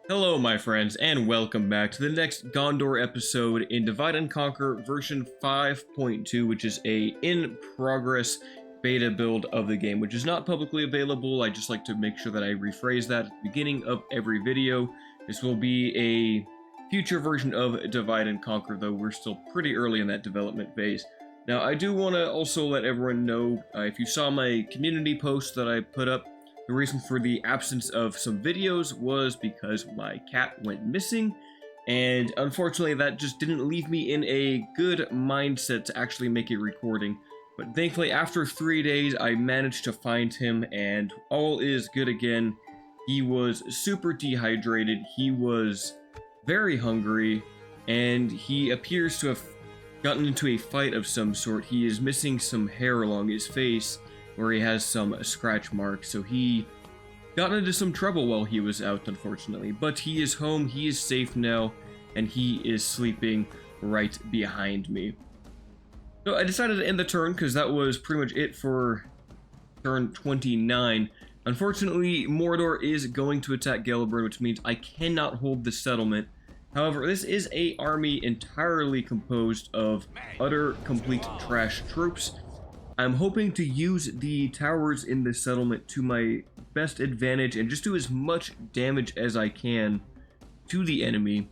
Hello my friends, and welcome back to the next Gondor episode in Divide and Conquer version 5.2, which is a in-progress beta build of the game, which is not publicly available. I just like to make sure that I rephrase that at the beginning of every video. This will be a future version of Divide and Conquer, though we're still pretty early in that development phase. Now, I do want to also let everyone know, if you saw my community post that I put up, the reason for the absence of some videos was because my cat went missing, and unfortunately that just didn't leave me in a good mindset to actually make a recording. But thankfully, after 3 days, I managed to find him, and all is good again. He was super dehydrated, he was very hungry, and he appears to have gotten into a fight of some sort. He is missing some hair along his face, where he has some scratch marks, so he got into some trouble while he was out, unfortunately. But he is home, he is safe now, and he is sleeping right behind me. So I decided to end the turn, because that was pretty much it for turn 29. Unfortunately, Mordor is going to attack Gelebrin, which means I cannot hold the settlement. However, this is an army entirely composed of utter, complete trash troops. I'm hoping to use the towers in this settlement to my best advantage and just do as much damage as I can to the enemy.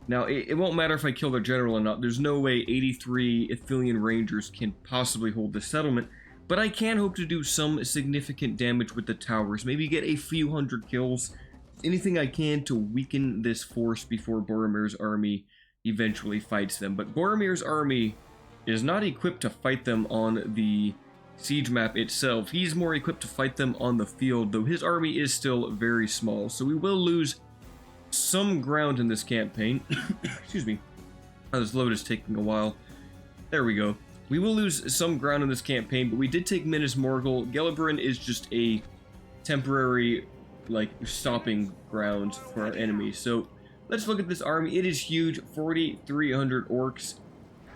Now, it won't matter if I kill their general or not. There's no way 83 Ithilien Rangers can possibly hold the settlement, but I can hope to do some significant damage with the towers. Maybe get a few hundred kills, anything I can to weaken this force before Boromir's army eventually fights them. But Boromir's army is not equipped to fight them on the siege map itself. He's more equipped to fight them on the field, though his army is still very small, so we will lose some ground in this campaign. Excuse me. Oh, this load is taking a while. There we go. We will lose some ground in this campaign, but we did take Minas Morgul. Gelebrin is just a temporary, stopping ground for our enemies. So let's look at this army. It is huge, 4,300 orcs.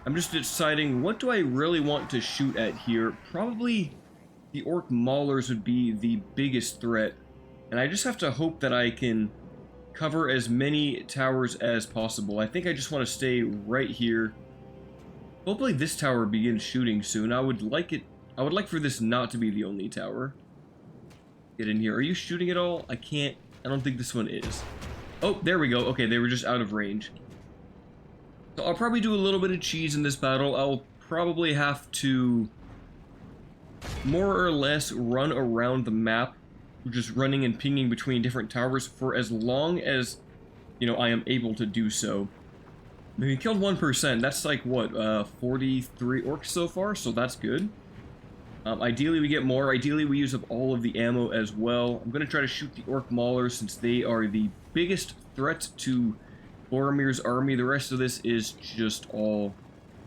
I'm just deciding, what do I really want to shoot at here? Probably the orc maulers would be the biggest threat, and I just have to hope that I can cover as many towers as possible. I think I just want to stay right here. Hopefully this tower begins shooting soon. I would like for this not to be the only tower. Get in here. Are you shooting at all? I don't think this one is. Oh, there we go. Okay, they were just out of range. So I'll probably do a little bit of cheese in this battle. I'll probably have to more or less run around the map, just running and pinging between different towers for as long as, I am able to do so. We killed 1%. That's like, what, 43 orcs so far, so that's good. Ideally, we get more. Ideally, we use up all of the ammo as well. I'm going to try to shoot the orc maulers since they are the biggest threat to Boromir's army. The rest of this is just all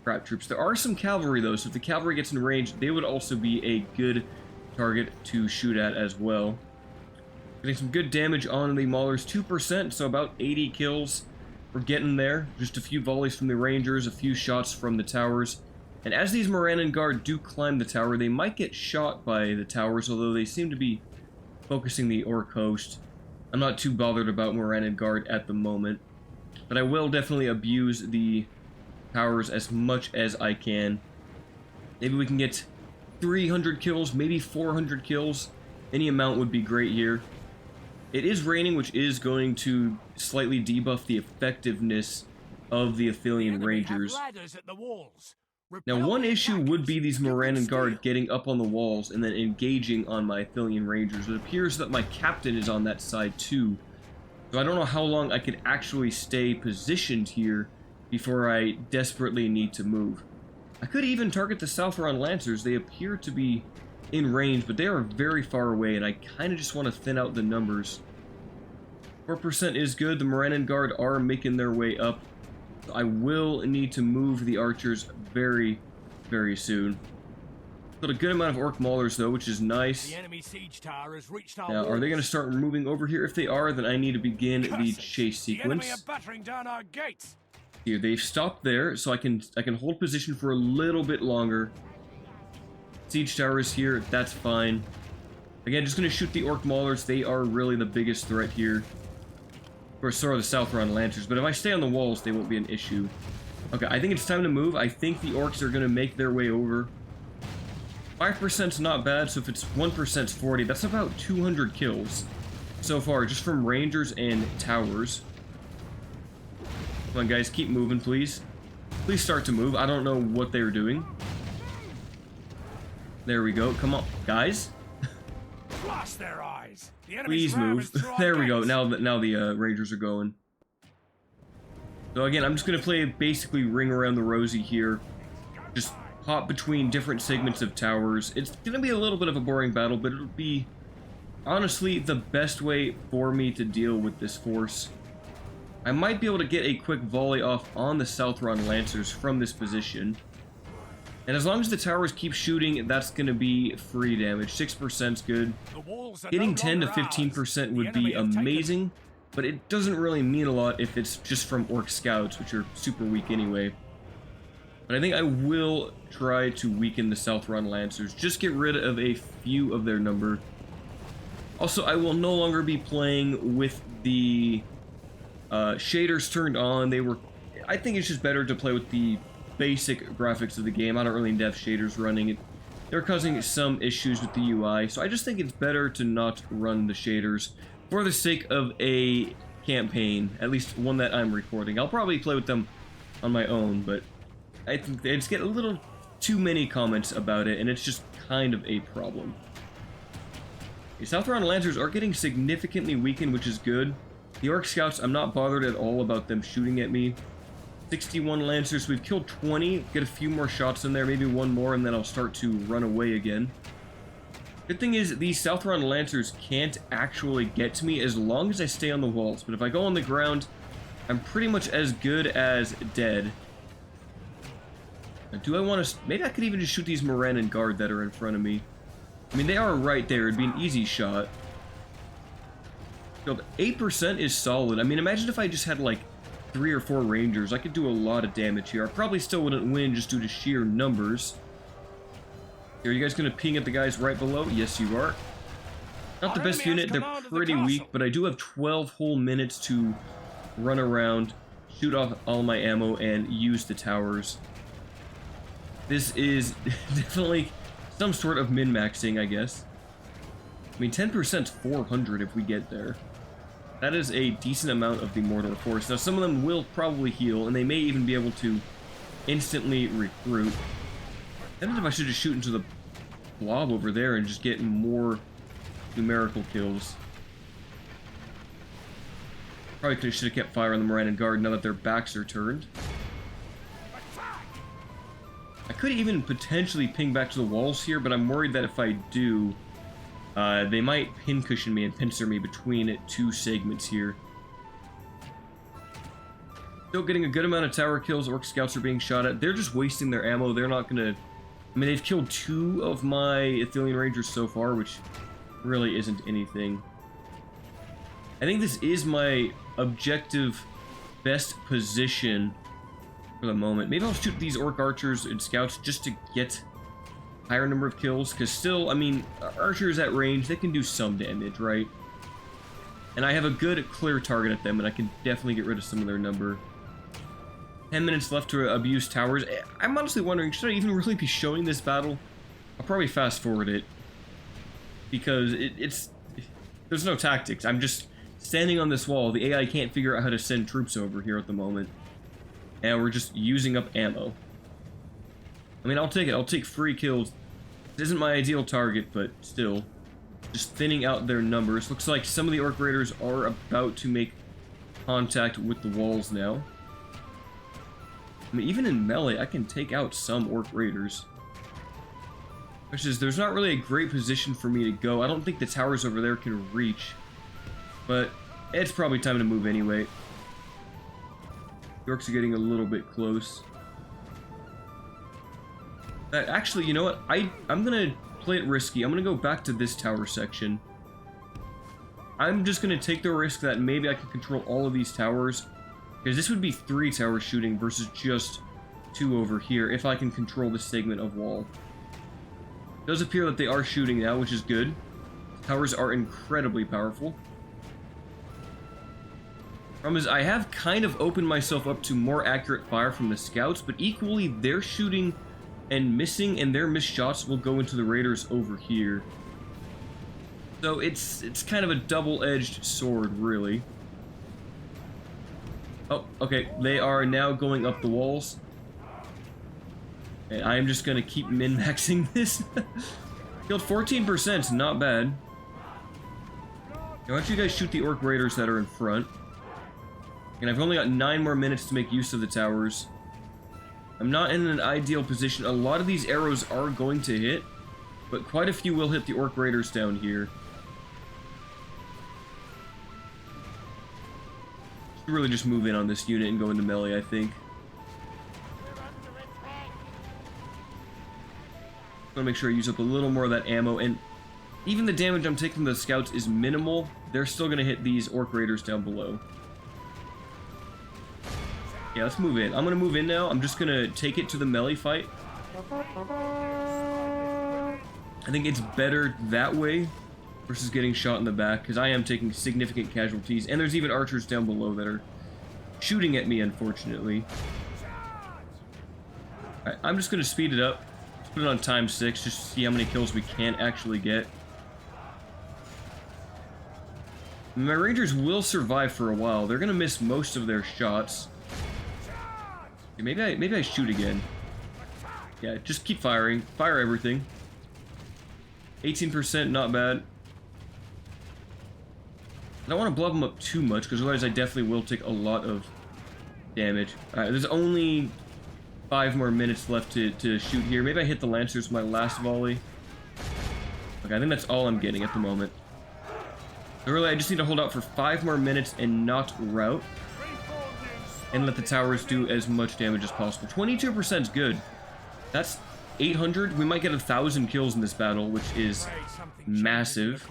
crap troops. There are some cavalry, though, so if the cavalry gets in range, they would also be a good target to shoot at as well. Getting some good damage on the maulers, 2%, so about 80 kills. We're getting there. Just a few volleys from the rangers, a few shots from the towers. And as these Morannon Guard do climb the tower, they might get shot by the towers, although they seem to be focusing the orc host. I'm not too bothered about Morannon Guard at the moment, but I will definitely abuse the towers as much as I can. Maybe we can get 300 kills, maybe 400 kills. Any amount would be great here. It is raining, which is going to slightly debuff the effectiveness of the Ithilien Rangers. Now, one issue would be these Morannon Guard getting up on the walls and then engaging on my Ithilien Rangers. It appears that my captain is on that side too. So I don't know how long I could actually stay positioned here before I desperately need to move. I could even target the Southron Lancers. They appear to be in range, but they are very far away, and I kind of just want to thin out the numbers. 4% is good. The Morannon Guard are making their way up. I will need to move the archers very, very soon. Got a good amount of orc maulers, though, which is nice. The enemy siege tower has reached our Now, are they going to start moving over here? If they are, then I need to begin the chase sequence. The enemy are battering down our gates. Here, they've stopped there, so I can hold position for a little bit longer. Siege tower is here, that's fine. Again, just going to shoot the orc maulers. They are really the biggest threat here. course, so are the Southron Lancers, but if I stay on the walls, they won't be an issue. Okay, I think it's time to move. I think the orcs are going to make their way over. 5%'s not bad, so if it's 1%'s 40, that's about 200 kills so far, just from rangers and towers. Come on, guys, keep moving, please. Please start to move. I don't know what they're doing. There we go. Come on, guys. Blast their eyes. The Please move. There we go. Now the Rangers are going. So again, I'm just going to play basically ring around the rosy here. Just hop between different segments of towers. It's going to be a little bit of a boring battle, but it'll be honestly the best way for me to deal with this force. I might be able to get a quick volley off on the Southron Lancers from this position. And as long as the towers keep shooting, that's going to be free damage. 6%'s good. Getting 10 to 15% would be amazing, but it doesn't really mean a lot if it's just from Orc Scouts, which are super weak anyway. But I think I will try to weaken the Southron Lancers. Just get rid of a few of their number. Also, I will no longer be playing with the shaders turned on. I think it's just better to play with the basic graphics of the game. I don't really have shaders running. They're causing some issues with the UI, so I just think it's better to not run the shaders for the sake of a campaign, at least one that I'm recording. I'll probably play with them on my own, but I think they just get a little too many comments about it, and it's just kind of a problem. The Southron Lancers are getting significantly weakened, which is good. The Orc Scouts, I'm not bothered at all about them shooting at me. 61 Lancers, we've killed 20, get a few more shots in there, maybe one more, and then I'll start to run away again. Good thing is, these Southron Lancers can't actually get to me as long as I stay on the walls, but if I go on the ground, I'm pretty much as good as dead. Now, do I want to... Maybe I could even just shoot these Moran and Guard that are in front of me. I mean, they are right there, it'd be an easy shot. 8% is solid. I mean, imagine if I just had, like, 3 or 4 Rangers. I could do a lot of damage here. I probably still wouldn't win just due to sheer numbers. Are you guys going to ping at the guys right below? Yes, you are. Not the best unit. They're pretty weak, but I do have 12 whole minutes to run around, shoot off all my ammo, and use the towers. This is definitely some sort of min-maxing, I guess. I mean, 10%'s 400 if we get there. That is a decent amount of the Mordor force. Now, some of them will probably heal, and they may even be able to instantly recruit. I don't know if I should just shoot into the blob over there and just get more numerical kills. Probably should have kept fire on the Moran and Guard now that their backs are turned. I could even potentially ping back to the walls here, but I'm worried that if I do, they might pincushion me and pincer me between 2 segments here. Still getting a good amount of tower kills. Orc Scouts are being shot at. They're just wasting their ammo. They're not going to... I mean, they've killed 2 of my Ithilien Rangers so far, which really isn't anything. I think this is my objective best position for the moment. Maybe I'll shoot these Orc Archers and Scouts just to get higher number of kills, because still, I mean, archers at range, they can do some damage, right? And I have a good clear target at them, and I can definitely get rid of some of their number. 10 minutes left to abuse towers. I'm honestly wondering, should I even really be showing this battle? I'll probably fast forward it, because there's no tactics. I'm just standing on this wall. The AI can't figure out how to send troops over here at the moment, and we're just using up ammo. I mean, I'll take it. I'll take free kills. This isn't my ideal target, but still. Just thinning out their numbers. Looks like some of the Orc Raiders are about to make contact with the walls now. I mean, even in melee, I can take out some Orc Raiders. Which is, there's not really a great position for me to go. I don't think the towers over there can reach. But it's probably time to move anyway. The Orcs are getting a little bit close. Actually, you know what? I'm gonna play it risky. I'm gonna go back to this tower section. I'm just gonna take the risk that maybe I can control all of these towers, because this would be 3 towers shooting versus just 2 over here if I can control this segment of wall. It does appear that they are shooting now, which is good. Towers are incredibly powerful. Problem is, I have kind of opened myself up to more accurate fire from the scouts, but equally, they're shooting and missing, and their missed shots will go into the raiders over here. So it's kind of a double-edged sword, really. Oh, okay, they are now going up the walls. And I am just going to keep min-maxing this. Killed 14%, not bad. Now, why don't you guys shoot the orc raiders that are in front? And I've only got 9 more minutes to make use of the towers. I'm not in an ideal position. A lot of these arrows are going to hit, but quite a few will hit the orc raiders down here. Should really just move in on this unit and go into melee, I think. I want to make sure I use up a little more of that ammo, and even the damage I'm taking from the scouts is minimal. They're still going to hit these orc raiders down below. Yeah, let's move in. I'm going to move in now. I'm just going to take it to the melee fight. I think it's better that way versus getting shot in the back, because I am taking significant casualties, and there's even archers down below that are shooting at me, unfortunately. Alright, I'm just going to speed it up. Put it on ×6 just to see how many kills we can actually get. My rangers will survive for a while. They're going to miss most of their shots. Maybe I shoot again. Yeah, just keep firing. Fire everything. 18%, not bad. I don't want to blow them up too much, because otherwise I definitely will take a lot of damage. Alright, there's only 5 more minutes left to shoot here. Maybe I hit the lancers with my last volley. Okay, I think that's all I'm getting at the moment. So really, I just need to hold out for 5 more minutes and not rout. And let the towers do as much damage as possible. 22% is good. That's 800. We might get 1,000 kills in this battle, which is massive.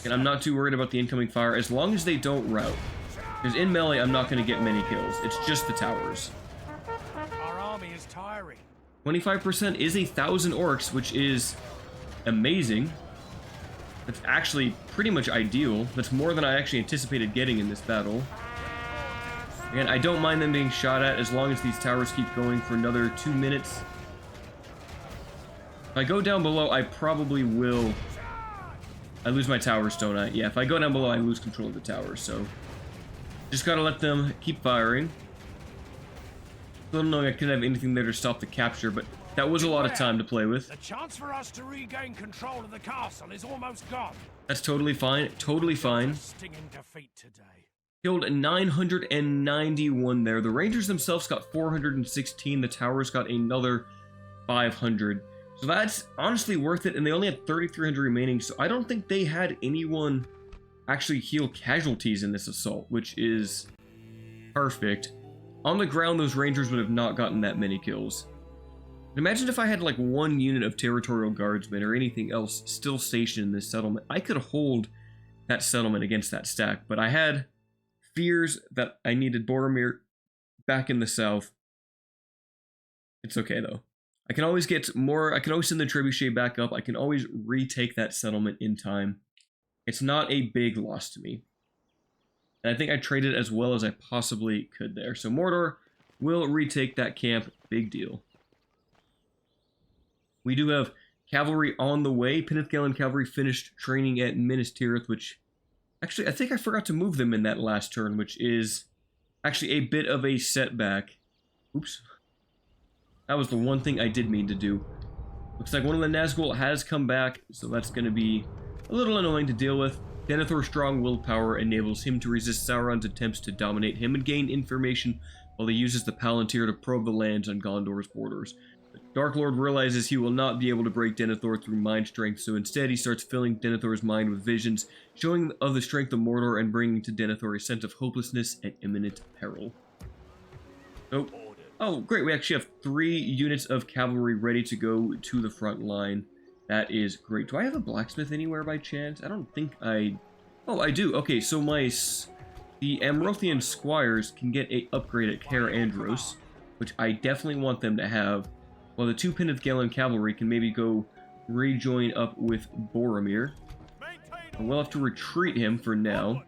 And I'm not too worried about the incoming fire as long as they don't rout. Because in melee, I'm not going to get many kills. It's just the towers. Our army is tiring. 25% is 1,000 orcs, which is amazing. That's actually pretty much ideal. That's more than I actually anticipated getting in this battle. Again, I don't mind them being shot at as long as these towers keep going for another 2 minutes. If I go down below, I probably will... I lose my towers, don't I? Yeah, if I go down below, I lose control of the towers, so... Just gotta let them keep firing. Still don't know I could have anything there to stop the capture, but that was a lot of time to play with. The chance for us to regain control of the castle is almost gone. That's totally fine. Totally fine. Stinging defeat today. Killed 991 there. The Rangers themselves got 416. The towers got another 500. So that's honestly worth it, and they only had 3,300 remaining, so I don't think they had anyone actually heal casualties in this assault, which is perfect. On the ground, those Rangers would have not gotten that many kills. Imagine if I had like 1 unit of territorial guardsmen or anything else still stationed in this settlement. I could hold that settlement against that stack, but I had fears that I needed Boromir back in the south. It's okay though. I can always get more, I can always send the trebuchet back up. I can always retake that settlement in time. It's not a big loss to me. And I think I traded as well as I possibly could there. So Mordor will retake that camp. Big deal. We do have cavalry on the way. Pennithgalen cavalry finished training at Minas Tirith, which... Actually, I think I forgot to move them in that last turn, which is actually a bit of a setback. Oops. That was the one thing I did mean to do. Looks like one of the Nazgul has come back, so that's going to be a little annoying to deal with. Denethor's strong willpower enables him to resist Sauron's attempts to dominate him and gain information while he uses the Palantir to probe the lands on Gondor's borders. The Dark Lord realizes he will not be able to break Denethor through mind strength, so instead he starts filling Denethor's mind with visions, showing of the strength of Mordor and bringing to Denethor a sense of hopelessness and imminent peril. Oh, great, we actually have 3 units of cavalry ready to go to the front line. That is great. Do I have a blacksmith anywhere by chance? I don't think I... Oh, I do. Okay, so the Amrothian squires can get a upgrade at Caer Andros, which I definitely want them to have. While the 2 Pennithgalen cavalry can maybe go rejoin up with Boromir. And we'll have to retreat him for now.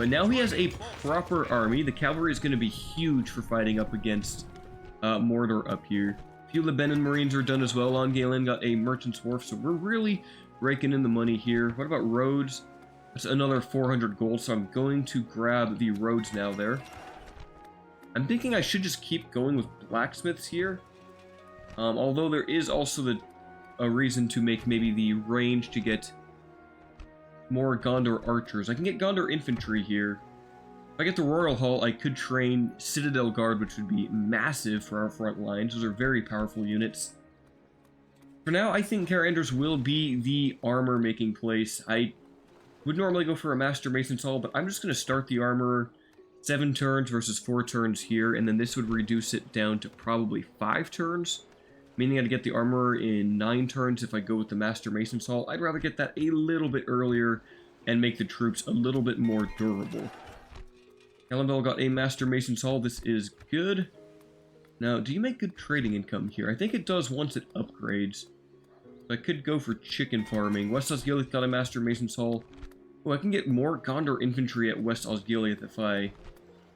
But now he has a proper army. The cavalry is going to be huge for fighting up against Mordor up here. A few Lebanon Marines are done as well. On Galen got a Merchant's Wharf, so we're really raking in the money here. What about roads? That's another 400 gold, so I'm going to grab the roads now there. I'm thinking I should just keep going with blacksmiths here. Although there is also a reason to make maybe the range to get more Gondor archers. I can get Gondor infantry here. If I get the Royal Hall, I could train Citadel Guard, which would be massive for our front lines. Those are very powerful units. For now, I think Caer-Andros will be the armor-making place. I would normally go for a Master Mason's Hall, but I'm just going to start the armor 7 turns versus 4 turns here, and then this would reduce it down to probably 5 turns. Meaning I'd get the armor in 9 turns if I go with the Master Mason's Hall. I'd rather get that a little bit earlier and make the troops a little bit more durable. Elendil got a Master Mason's Hall. This is good. Now, do you make good trading income here? I think it does once it upgrades. I could go for chicken farming. West Osgiliath got a Master Mason's Hall. Oh, I can get more Gondor infantry at West Osgiliath if I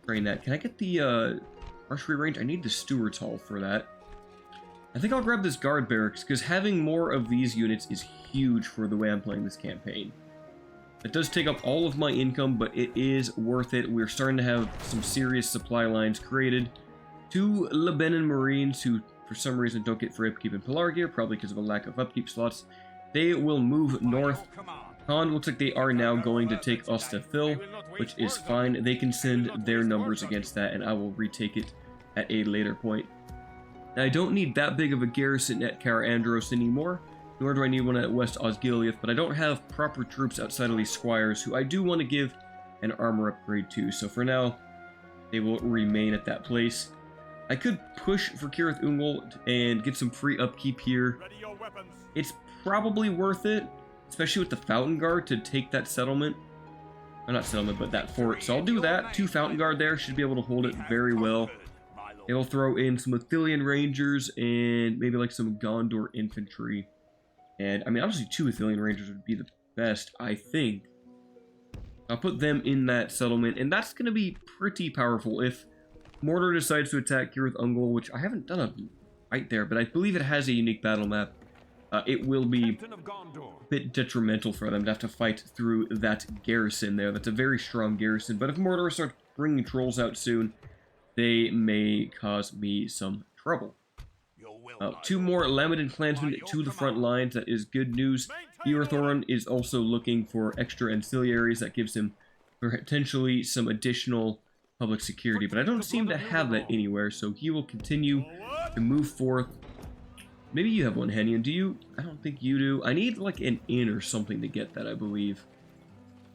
train that. Can I get the archery range? I need the Steward's Hall for that. I think I'll grab this guard barracks, because having more of these units is huge for the way I'm playing this campaign. It does take up all of my income, but it is worth it. We're starting to have some serious supply lines created. 2 Lebanon Marines, who for some reason don't get free upkeep in Pelargir, probably because of a lack of upkeep slots. They will move north. Han looks like they are now going to take Ostafil, which is fine. They can send their numbers against that, and I will retake it at a later point. Now, I don't need that big of a garrison at Caer-Andros anymore, nor do I need one at West Osgiliath, but I don't have proper troops outside of these squires, who I do want to give an armor upgrade to, so for now, they will remain at that place. I could push for Cirith Ungol and get some free upkeep here. It's probably worth it, especially with the Fountain Guard, to take that settlement. Or not settlement, but that fort, so I'll do that. 2 Fountain Guard there, should be able to hold it very well. It'll throw in some Athelian Rangers and maybe like some Gondor infantry. And, I mean, obviously 2 Athelian Rangers would be the best, I think. I'll put them in that settlement, and that's going to be pretty powerful. If Mordor decides to attack Cirith Ungol, which I haven't done a fight there, but I believe it has a unique battle map, it will be a bit detrimental for them to have to fight through that garrison there. That's a very strong garrison, but if Mordor starts bringing trolls out soon, they may cause me some trouble. 2 more Lamadin clansmen to the front lines. That is good news. Iorthorn is also looking for extra ancillaries. That gives him potentially some additional public security, but I don't seem to have that anywhere, so he will continue to move forth. Maybe you have one, Henyon. Do you? I don't think you do. I need like an inn or something to get that, I believe.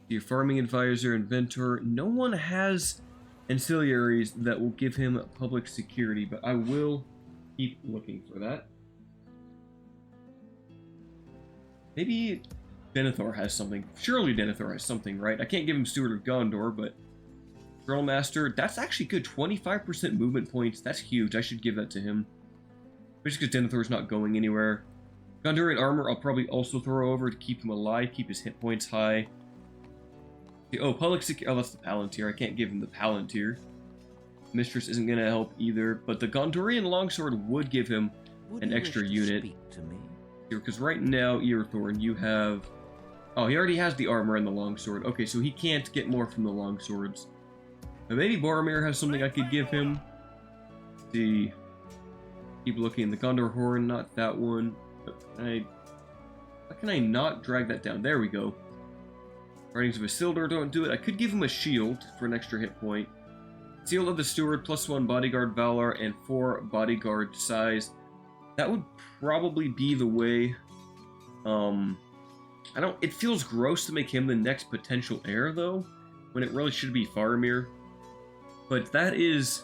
Your farming advisor, inventor. No one has ancillaries that will give him public security, but I will keep looking for that. Maybe Denethor has something. Surely Denethor has something, right? I can't give him Steward of Gondor, but Drill Master, that's actually good. 25% movement points. That's huge. I should give that to him. Just because Denethor's not going anywhere. Gondorian armor, I'll probably also throw over to keep him alive, keep his hit points high. Oh, public security. Oh, that's the Palantir. I can't give him the Palantir. Mistress isn't going to help either, but the Gondorian longsword would give him an extra unit. Because right now, Iorthorn, you have... Oh, he already has the armor and the longsword. Okay, so he can't get more from the longswords. But maybe Boromir has something I could give him. Let's see. Keep looking. The Gondor Horn, not that one. How can I not drag that down? There we go. Writings of Isildur don't do it. I could give him a shield for an extra hit point. Seal of the Steward, +1 bodyguard valor, and 4 bodyguard size. That would probably be the way. It feels gross to make him the next potential heir, though, when it really should be Faramir. But that is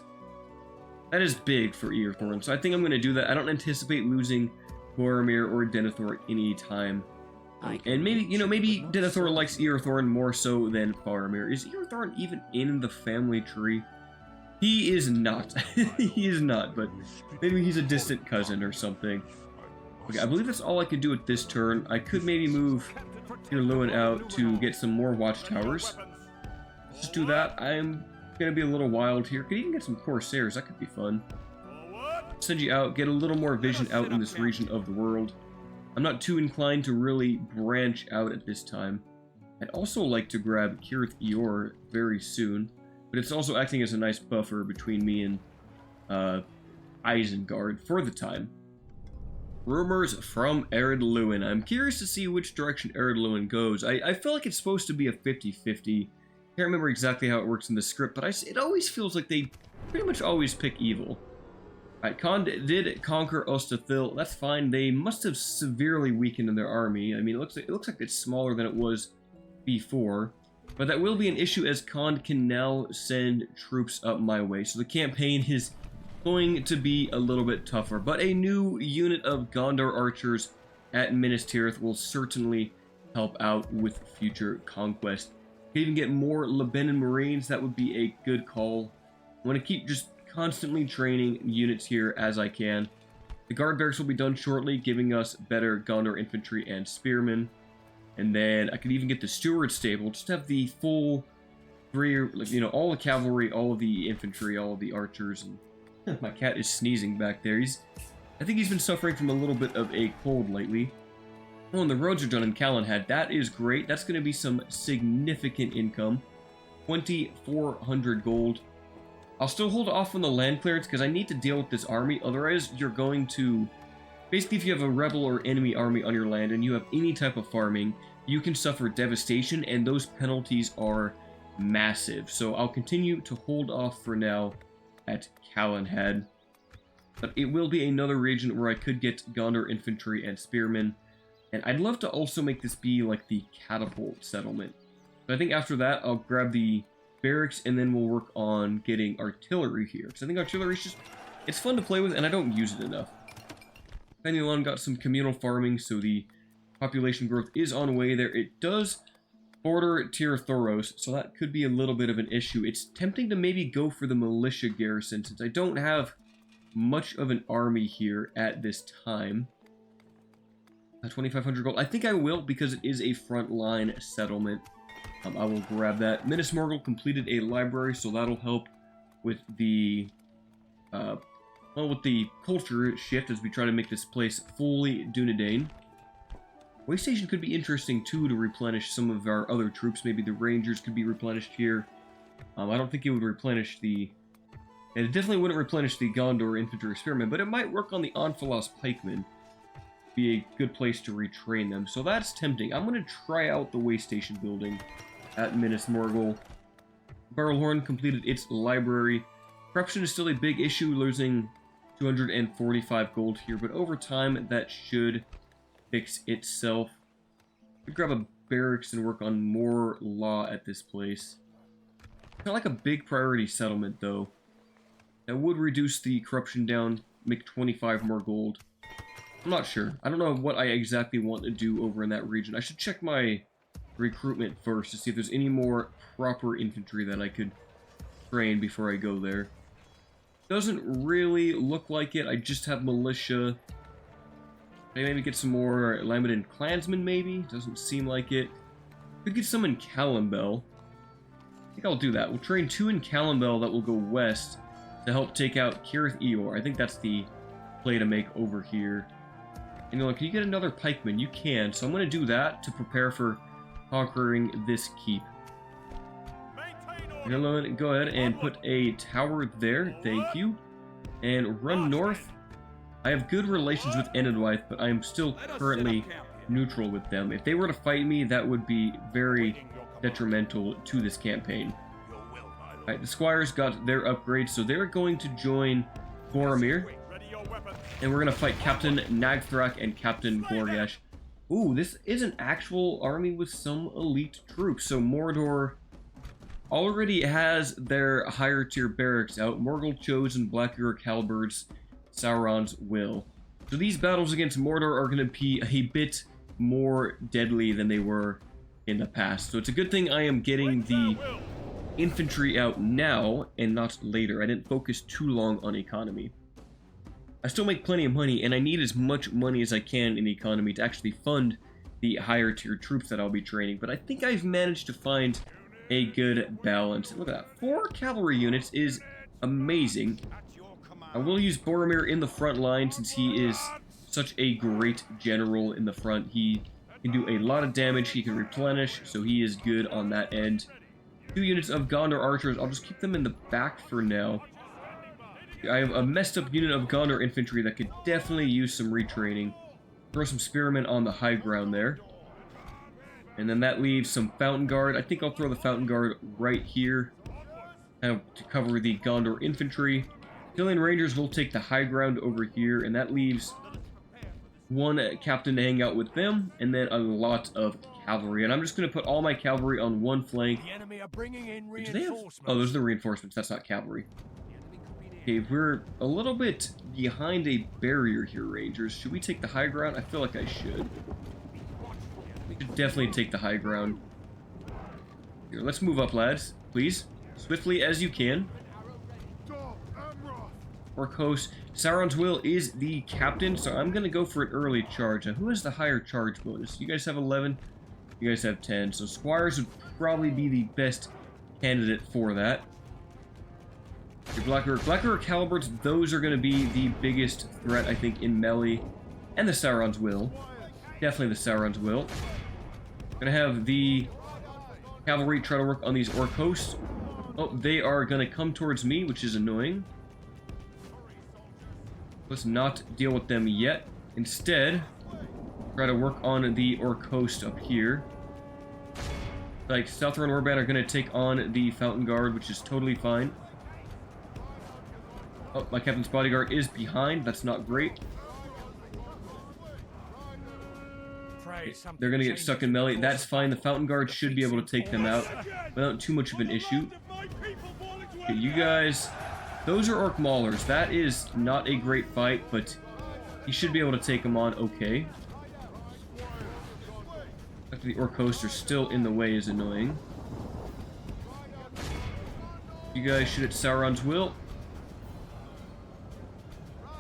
big for Iorthorn, so I think I'm going to do that. I don't anticipate losing Boromir or Denethor any time. And maybe Denethor likes Iorthorn more so than Faramir. Is Iorthorn even in the family tree? He is not. He is not, but maybe he's a distant cousin or something. Okay, I believe that's all I could do at this turn. I could maybe move Tir Luin out to get some more watchtowers. let's just do that. I'm gonna be a little wild here. Could even get some Corsairs, that could be fun. Send you out, get a little more vision out in this region of the world. I'm not too inclined to really branch out at this time. I'd also like to grab Kirith Eor very soon, but it's also acting as a nice buffer between me and Isengard for the time. Rumors from Ered Luin. I'm curious to see which direction Ered Luin goes. I feel like it's supposed to be a 50-50. Can't remember exactly how it works in the script, but it always feels like they pretty much always pick evil. Alright, Khan did conquer Ostathil. That's fine. They must have severely weakened in their army. I mean, it looks like it's smaller than it was before. But that will be an issue as Khan can now send troops up my way. So the campaign is going to be a little bit tougher. But a new unit of Gondor archers at Minas Tirith will certainly help out with future conquest. Could even get more Lebanon Marines. That would be a good call. I want to keep just constantly training units here as I can. The guard barracks will be done shortly, giving us better Gondor infantry and spearmen. And then I could even get the steward stable, just have the full all the cavalry, all of the infantry, all of the archers. And my cat is sneezing back there. I think he's been suffering from a little bit of a cold lately. Oh, and the roads are done in Calenhad. That is great. That's going to be some significant income. 2,400 gold. I'll still hold off on the land clearance because I need to deal with this army. Otherwise, you're going to... Basically, if you have a rebel or enemy army on your land and you have any type of farming, you can suffer devastation, and those penalties are massive. So I'll continue to hold off for now at Calenhad. But it will be another region where I could get Gondor infantry and spearmen. And I'd love to also make this be like the catapult settlement. So I think after that, I'll grab the barracks, and then we'll work on getting artillery here. Because I think artillery is just... It's fun to play with, and I don't use it enough. Fenelon got some communal farming, so the population growth is on the way there. It does border Tirthoros, so that could be a little bit of an issue. It's tempting to maybe go for the militia garrison, since I don't have much of an army here at this time. 2,500 gold. I think I will, because it is a frontline settlement. I will grab that. Minas Morgul completed a library, so that'll help with the with the culture shift as we try to make this place fully Dunedain. Way Station could be interesting too to replenish some of our other troops. Maybe the Rangers could be replenished here. I don't think it would replenish the... And it definitely wouldn't replenish the Gondor infantry experiment, but it might work on the Onfalos pikemen. Be a good place to retrain them. So that's tempting. I'm going to try out the Way Station building at Minas Morgul. Barrelhorn completed its library. Corruption is still a big issue, losing 245 gold here, but over time that should fix itself. Could grab a barracks and work on more law at this place. Not like a big priority settlement though. That would reduce the corruption down, make 25 more gold. I'm not sure. I don't know what I exactly want to do over in that region. I should check my recruitment first to see if there's any more proper infantry that I could train before I go there. Doesn't really look like it. I just have militia. Maybe get some more Lamadin clansmen, maybe? Doesn't seem like it. Could get some in Calimbel. I think I'll do that. We'll train 2 in Calimbel that will go west to help take out Kirith Eor. I think that's the play to make over here. And you're like, can you get another pikeman? You can. So I'm going to do that to prepare for conquering this keep. Go ahead and put a tower there. Thank you. And run north. I have good relations with Enedwythe, but I am still currently neutral with them. If they were to fight me, that would be very detrimental to this campaign. Alright, the squires got their upgrades, so they're going to join Boromir. And we're going to fight Captain Nagthrak and Captain Gorgash. Ooh, this is an actual army with some elite troops. So Mordor already has their higher tier barracks out. Morgul chosen Black Uruk halberds, Sauron's will. So these battles against Mordor are going to be a bit more deadly than they were in the past. So it's a good thing I am getting the infantry out now and not later. I didn't focus too long on economy. I still make plenty of money, and I need as much money as I can in economy to actually fund the higher tier troops that I'll be training. But I think I've managed to find a good balance. Look at that. 4 cavalry units is amazing. I will use Boromir in the front line since he is such a great general in the front. He can do a lot of damage, he can replenish, so he is good on that end. 2 units of Gondor archers, I'll just keep them in the back for now. I have a messed up unit of Gondor infantry that could definitely use some retraining. Throw some spearmen on the high ground there. And then that leaves some Fountain Guard. I think I'll throw the Fountain Guard right here to cover the Gondor infantry. Killing Rangers will take the high ground over here, and that leaves 1 captain to hang out with them, and then a lot of cavalry. And I'm just going to put all my cavalry on one flank. The enemy are bringing in Do they have... reinforcements. Oh, those are the reinforcements. That's not cavalry. Okay, we're a little bit behind a barrier here, Rangers. Should we take the high ground? I feel like I should. We should definitely take the high ground. Here, let's move up, lads. Please. Swiftly as you can. Orc host. Sauron's Will is the captain, so I'm going to go for an early charge. Now, who has the higher charge bonus? You guys have 11. You guys have 10. So Squires would probably be the best candidate for that. Your Black River Caliberts, those are going to be the biggest threat, I think, in melee. And the Sauron's Will. Definitely the Sauron's Will. Going to have the cavalry try to work on these orc hosts. Oh, they are going to come towards me, which is annoying. Let's not deal with them yet. Instead, try to work on the orc host up here. Like, Southron Warband are going to take on the Fountain Guard, which is totally fine. Oh, my Captain's Bodyguard is behind. That's not great. They're going to get stuck in melee. That's fine. The Fountain Guard should be able to take them out without too much of an issue. Okay, you guys... Those are Orc Maulers. That is not a great fight, but he should be able to take them on okay. After the Orc hosts are still in the way is annoying. You guys shoot at Sauron's Will.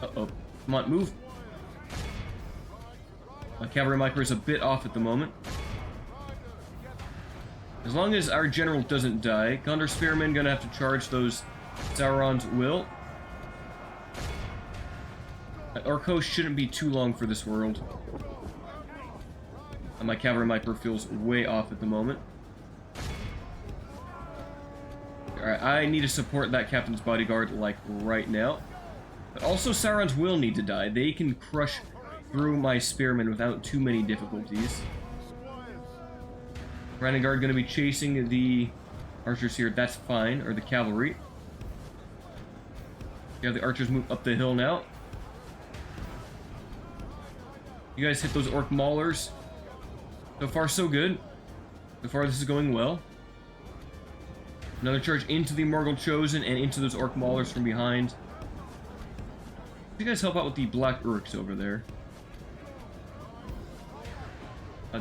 Uh-oh. Come on, move. My cavalry micro is a bit off at the moment. As long as our general doesn't die, Gondor Spearmen gonna have to charge those Sauron's Will. Our coast shouldn't be too long for this world. And my cavalry micro feels way off at the moment. Alright, I need to support that Captain's Bodyguard, like, right now. But also Sauron's Will need to die. They can crush through my Spearmen without too many difficulties. Renegard going to be chasing the archers here. That's fine. Or the cavalry. You have the archers move up the hill now. You guys hit those orc maulers. So far, so good. So far, this is going well. Another charge into the Morgul Chosen and into those orc maulers from behind. You guys help out with the Black Urks over there.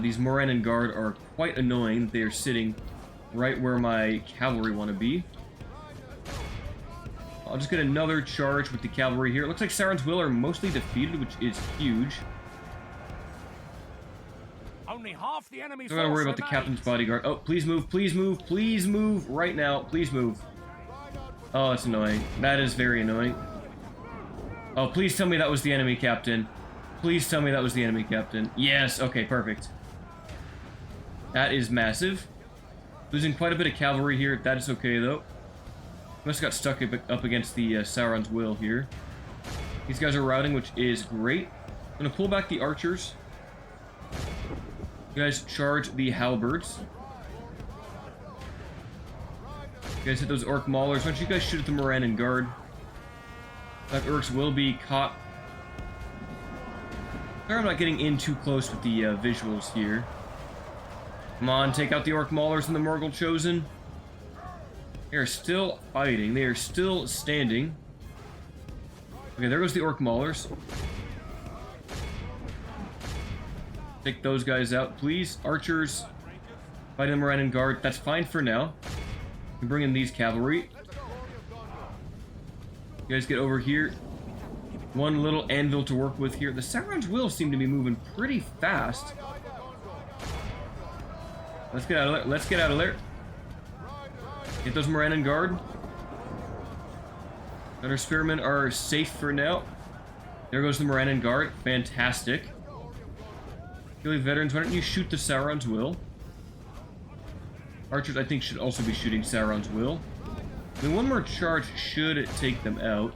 These Morannon Guard are quite annoying. They are sitting right where my cavalry want to be. I'll just get another charge with the cavalry here. It looks like Sauron's Will are mostly defeated, which is huge. Only half the enemy. Don't gotta worry about the Captain's Bodyguard. Oh, please move, please move, please move right now. Please move. Oh, that's annoying. That is very annoying. Oh, please tell me that was the enemy captain. Please tell me that was the enemy captain. Yes, okay, perfect. That is massive. Losing quite a bit of cavalry here. That is okay, though. Must have got stuck up against the Sauron's Will here. These guys are routing, which is great. I'm going to pull back the archers. You guys charge the halberds. You guys hit those orc maulers. Why don't you guys shoot at the Morannon Guard? Black Urks will be caught. Sorry I'm not getting in too close with the visuals here. Come on, take out the orc maulers and the Morgul Chosen. They are still fighting. They are still standing. Okay, there goes the orc maulers. Take those guys out, please. Archers. Fighting the Morannon Guard. That's fine for now. We bring in these cavalry. You guys get over here. One little anvil to work with here. The Sauron's Will seem to be moving pretty fast. Let's get out of there. Let's get out of there. Get those Morannon Guard. Our spearmen are safe for now. There goes the Morannon Guard. Fantastic. Gilly veterans, why don't you shoot the Sauron's Will? Archers, I think, should also be shooting Sauron's Will. I mean, one more charge should take them out.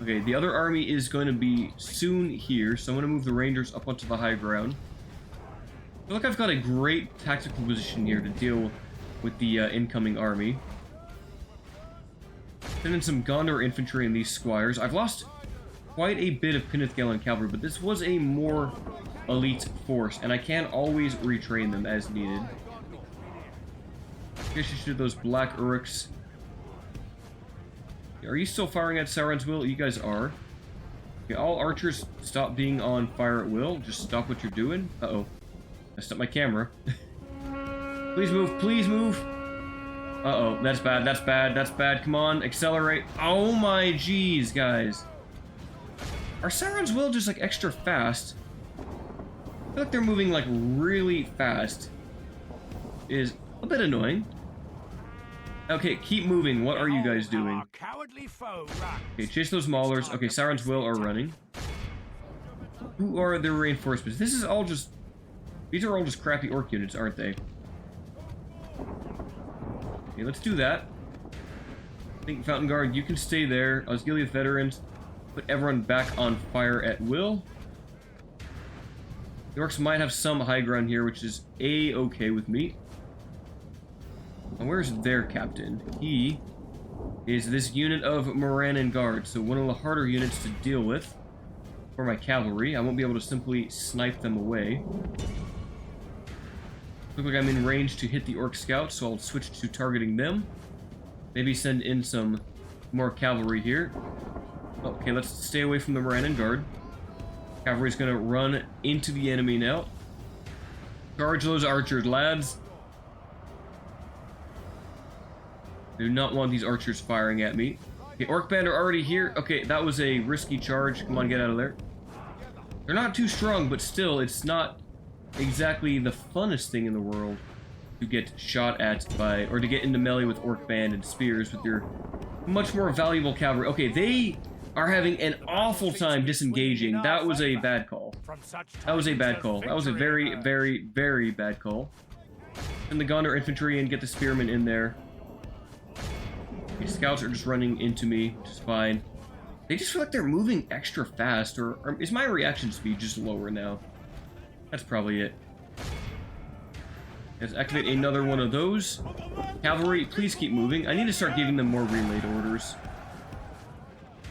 Okay, the other army is going to be soon here, so I'm going to move the Rangers up onto the high ground. I feel like I've got a great tactical position here to deal with the incoming army. Send in some Gondor infantry and these squires. I've lost quite a bit of Pinnithgalen cavalry, but this was a more elite force, and I can always retrain them as needed. I guess you should do those Black Uruks. Are you still firing at Sauron's Will? You guys are. Okay, all archers stop being on fire at will. Just stop what you're doing. Uh-oh. Messed up my camera. Please move, please move. Uh-oh, that's bad, that's bad, that's bad. Come on, accelerate. Oh my jeez, guys. Are Sauron's Will just like extra fast? I feel like they're moving like really fast. Is a bit annoying. Okay, keep moving. What are you guys doing? Okay, chase those maulers. Okay, Sauron's Will are running. Who are the reinforcements? This is all just... These are all just crappy orc units, aren't they? Okay, let's do that. I think Fountain Guard, you can stay there. Osgiliath veterans, put everyone back on fire at will. The orcs might have some high ground here, which is A-okay with me. And where's their captain? He is this unit of Morannon Guard, so one of the harder units to deal with for my cavalry. I won't be able to simply snipe them away. Look like I'm in range to hit the orc scouts, so I'll switch to targeting them. Maybe send in some more cavalry here. Okay, let's stay away from the Morannon Guard. Cavalry's gonna run into the enemy now. Charge those archers, lads. I do not want these archers firing at me. Okay, Orc Band are already here. Okay, that was a risky charge. Come on, get out of there. They're not too strong, but still, it's not exactly the funnest thing in the world to get shot at by, or to get into melee with Orc Band and spears with your much more valuable cavalry. Okay, they are having an awful time disengaging. That was a bad call. That was a bad call. That was a very, very, very bad call. Send the Gondor infantry and get the spearmen in there. Okay, scouts are just running into me, which is fine. They just feel like they're moving extra fast, or is my reaction speed just lower now? That's probably it. Let's activate another one of those. Cavalry, please keep moving. I need to start giving them more relayed orders.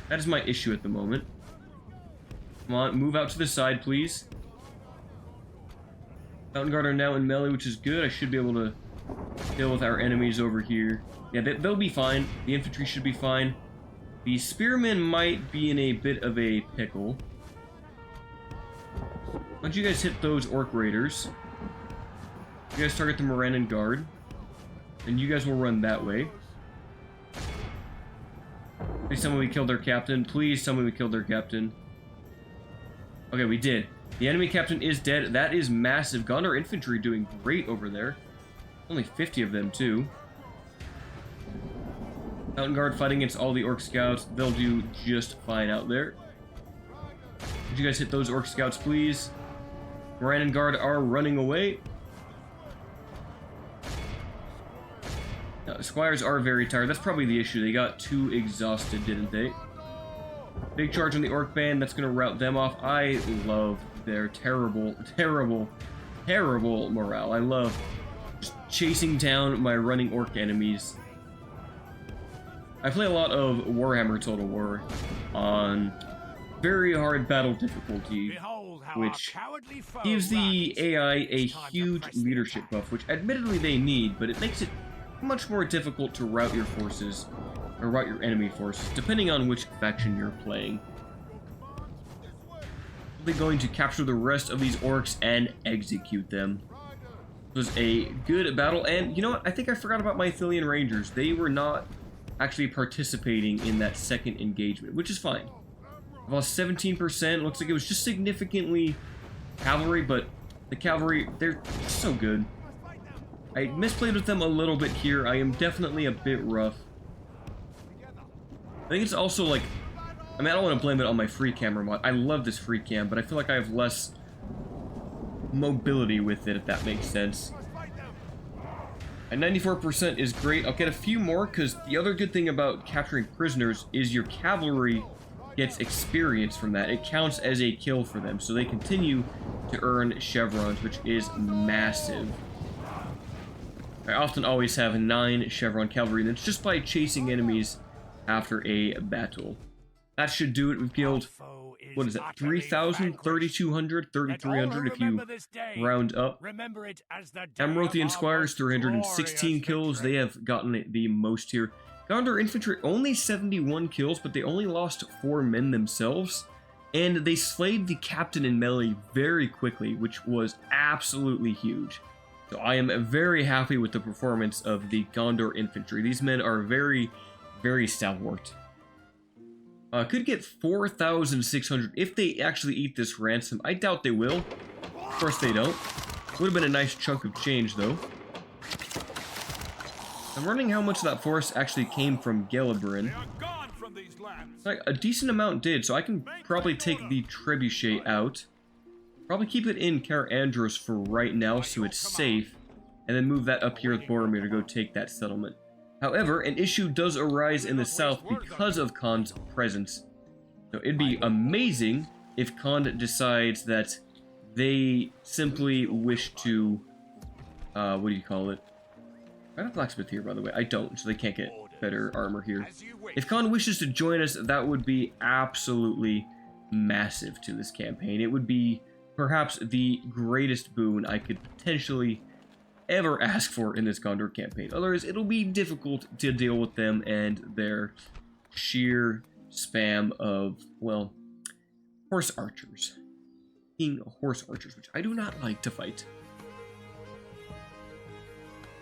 That is my issue at the moment. Come on, move out to the side, please. Mountain Guard are now in melee, which is good. I should be able to deal with our enemies over here. Yeah, they'll be fine. The infantry should be fine. The spearmen might be in a bit of a pickle. Why don't you guys hit those orc raiders? You guys target the Morannon Guard. And you guys will run that way. Please tell me we killed their captain. Please tell me we killed their captain. Okay, we did. The enemy captain is dead. That is massive. Gondor infantry doing great over there. Only 50 of them, too. Mountain Guard fighting against all the Orc Scouts. They'll do just fine out there. Could you guys hit those Orc Scouts, please? Morannon Guard are running away. Now, the Squires are very tired. That's probably the issue. They got too exhausted, didn't they? Big charge on the Orc Band. That's going to rout them off. I love their terrible, terrible, terrible morale. I love just chasing down my running Orc enemies. I play a lot of Warhammer Total War on very hard battle difficulty, which gives the AI a huge leadership buff, which admittedly they need, but it makes it much more difficult to rout your forces, or rout your enemy forces, depending on which faction you're playing. They're going to capture the rest of these orcs and execute them. It was a good battle, and you know what? I think I forgot about my Ithilien Rangers. They were not actually participating in that second engagement, which is fine. I lost 17%. Looks like it was just significantly cavalry, but the cavalry, they're so good. I misplayed with them a little bit here. I am definitely a bit rough. I think it's also like, I mean, I don't want to blame it on my free camera mod. I love this free cam, but I feel like I have less mobility with it, if that makes sense. And 94% is great. I'll get a few more, because the other good thing about capturing prisoners is your cavalry gets experience from that. It counts as a kill for them, so they continue to earn chevrons, which is massive. I often always have 9 chevron cavalry, and it's just by chasing enemies after a battle. That should do it. We've killed, what is it, 3,000, 3,200, 3,300 if you round up. Amarothian Squires, 316 kills. They have gotten it the most here. Gondor Infantry, only 71 kills, but they only lost 4 men themselves. And they slayed the captain in melee very quickly, which was absolutely huge. So I am very happy with the performance of the Gondor Infantry. These men are very, very stalwart. Could get 4,600 if they actually eat this ransom. I doubt they will. Of course they don't. Would have been a nice chunk of change, though. I'm wondering how much of that force actually came from Gelebrin. Like, a decent amount did, so I can probably take the trebuchet out. Probably keep it in Caer Andros for right now, so it's safe. And then move that up here with Boromir to go take that settlement. However, an issue does arise in the south because of Khan's presence. So it'd be amazing if Khan decides that they simply wish to, what do you call it? I have a blacksmith here, by the way. I don't, so they can't get better armor here. If Khan wishes to join us, that would be absolutely massive to this campaign. It would be perhaps the greatest boon I could potentially ever ask for in this Gondor campaign. Otherwise, it'll be difficult to deal with them and their sheer spam of, well, horse archers. King horse archers, which I do not like to fight.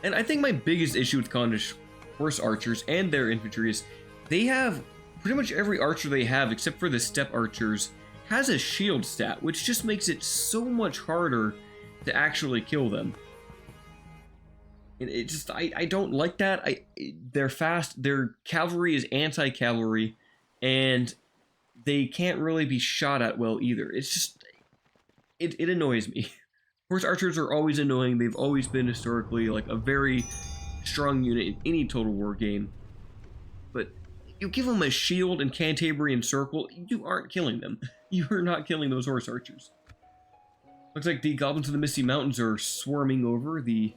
And I think my biggest issue with Gondor's horse archers and their infantry is they have pretty much every archer they have, except for the steppe archers, has a shield stat, which just makes it so much harder to actually kill them. It just, I don't like that. They're fast, their cavalry is anti-cavalry, and they can't really be shot at well either. It's just, it annoys me. Horse archers are always annoying. They've always been historically like a very strong unit in any Total War game. But you give them a shield and Cantabrian circle, you aren't killing them. You are not killing those horse archers. Looks like the goblins of the Misty Mountains are swarming over the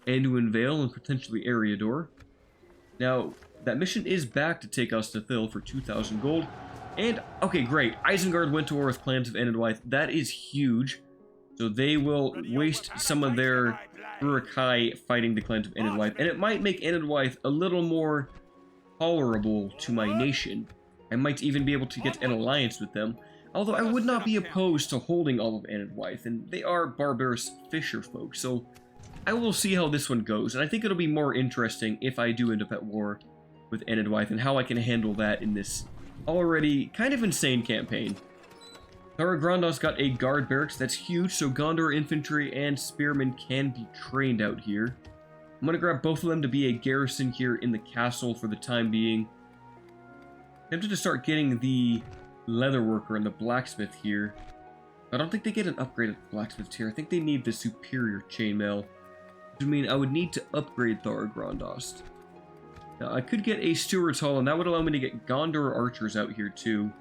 Anduin Vale and potentially Eriador. Now, that mission is back to take us to Thil for 2,000 gold. And, okay, great. Isengard went to war with clans of Enedwaith. That is huge. So they will waste some of their Uruk-hai fighting the clans of Enedwaith. And it might make Enedwaith a little more tolerable to my nation. I might even be able to get an alliance with them. Although I would not be opposed to holding all of Enedwaith. And they are barbarous fisher folk, so I will see how this one goes, and I think it'll be more interesting if I do end up at war with Enedwaith and how I can handle that in this already kind of insane campaign. Thara Grandos got a guard barracks. That's huge, so Gondor infantry and spearmen can be trained out here. I'm going to grab both of them to be a garrison here in the castle for the time being. Tempted to start getting the leatherworker and the blacksmith here. I don't think they get an upgrade at the blacksmith here. I think they need the superior chainmail. I mean, I would need to upgrade Thara Grandos. Now, I could get a Steward's Hall, and that would allow me to get Gondor archers out here, too.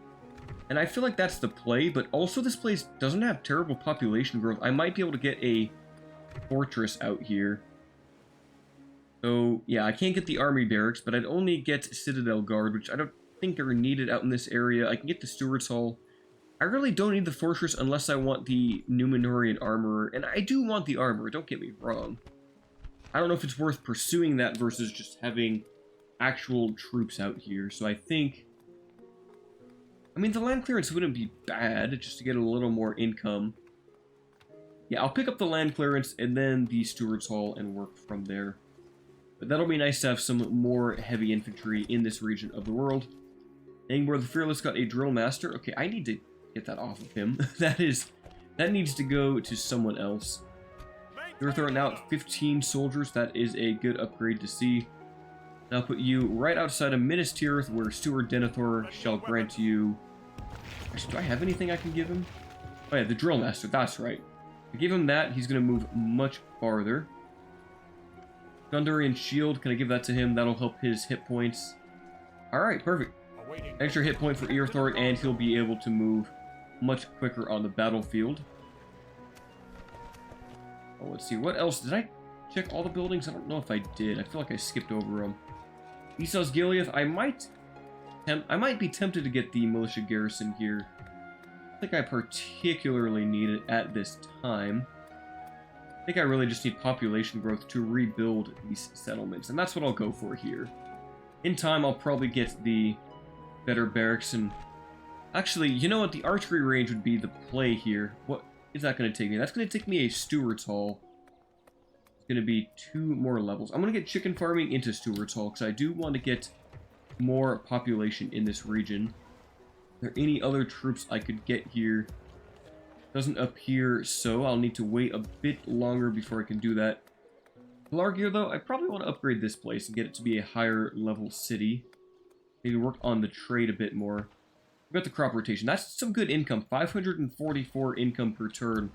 And I feel like that's the play, but also this place doesn't have terrible population growth. I might be able to get a fortress out here. So, yeah, I can't get the army barracks, but I'd only get Citadel Guard, which I don't think are needed out in this area. I can get the Steward's Hall. I really don't need the fortress unless I want the Númenórean armorer, and I do want the armor, don't get me wrong. I don't know if it's worth pursuing that versus just having actual troops out here, so I think... I mean, the land clearance wouldn't be bad, just to get a little more income. Yeah, I'll pick up the land clearance and then the Steward's Hall and work from there. But that'll be nice to have some more heavy infantry in this region of the world. Angbor the Fearless got a Drill Master. Okay, I need to get that off of him. That needs to go to someone else. Iorthorn now at 15 soldiers. That is a good upgrade to see. And I'll put you right outside of Minas Tirith, where Steward Denethor shall grant you... Actually, do I have anything I can give him? Oh yeah, the Drill Master, that's right. I give him that, he's going to move much farther. Gondorian Shield, can I give that to him? That'll help his hit points. Alright, perfect. Extra hit point for Iorthorn, and he'll be able to move much quicker on the battlefield. Oh, let's see, what else? Did I check all the buildings? I don't know if I did. I feel like I skipped over them. East Osgiliath, I might be tempted to get the militia garrison here. I think I particularly need it at this time. I think I really just need population growth to rebuild these settlements, and that's what I'll go for here. In time, I'll probably get the better barracks, and actually, you know what? The archery range would be the play here. What is that going to take me? That's going to take me a Steward's Hall. It's going to be 2 more levels. I'm going to get chicken farming into Steward's Hall, because I do want to get more population in this region. Are there any other troops I could get here? Doesn't appear so. I'll need to wait a bit longer before I can do that. Pelargir, though, I probably want to upgrade this place and get it to be a higher level city. Maybe work on the trade a bit more. We've got the crop rotation. That's some good income. 544 income per turn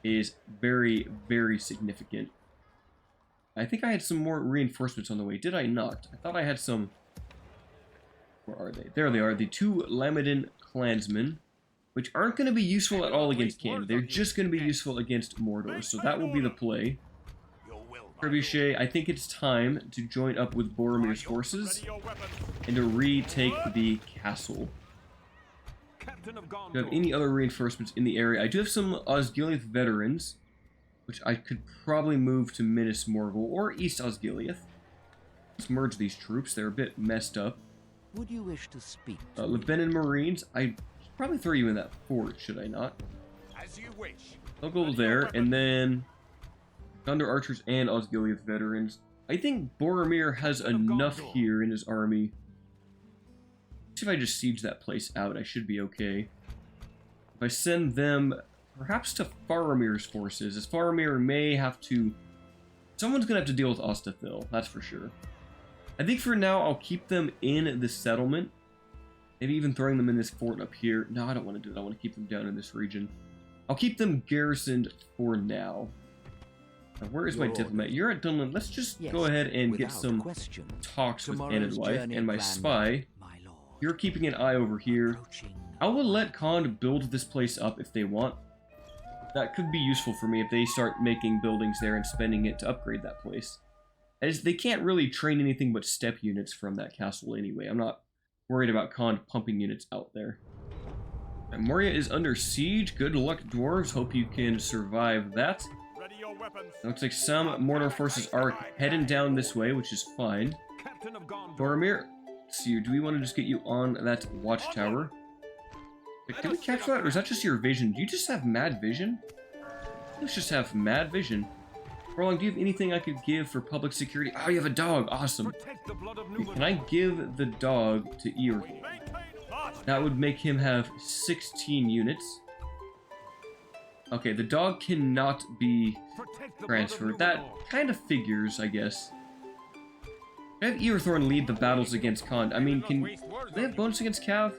is very, very significant. I think I had some more reinforcements on the way. Did I not? I thought I had some... Where are they? There they are. The 2 Lamadin clansmen, which aren't going to be useful at all against Canada. They're just going to be useful against Mordor, so that will be the play. Trebuchet, I think it's time to join up with Boromir's forces and to retake the castle. Do you have any other reinforcements in the area? I do have some Osgiliath veterans, which I could probably move to Minas Morgul or East Osgiliath. Let's merge these troops. They're a bit messed up. Would you wish to speak? Lebanon Marines, I should probably throw you in that fort, should I not? As you wish. I'll go there, and then Gondor Archers and Osgiliath veterans. I think Boromir has enough here in his army. Let's see if I just siege that place out, I should be okay. If I send them perhaps to Faramir's forces, as Faramir may have to... Someone's going to have to deal with Ostafil, that's for sure. I think for now, I'll keep them in the settlement. Maybe even throwing them in this fort up here. No, I don't want to do that. I want to keep them down in this region. I'll keep them garrisoned for now. Now, where is my diplomat? You're at Dunland. Let's just go ahead and get some talks with Anna's wife and my spy. You're keeping an eye over here. I will let Khan build this place up if they want. That could be useful for me if they start making buildings there and spending it to upgrade that place. As they can't really train anything but step units from that castle anyway. I'm not worried about Khan pumping units out there. And Moria is under siege. Good luck, dwarves. Hope you can survive that. Ready your weapons. Looks like some Mordor forces are heading down this way, which is fine. Captain of Gondor. Boromir, see, do we want to just get you on that watchtower? Like, did we capture that, or is that just your vision? Do you just have mad vision? Let's just have mad vision. Roland, do you have anything I could give for public security? Oh, you have a dog. Awesome. Can I give the dog to Iorthorn? That would make him have 16 units. Okay, the dog cannot be transferred. That kind of figures, I guess. Can I have Iorthorn lead the battles against Khan? I mean, do they have bonus against Cav?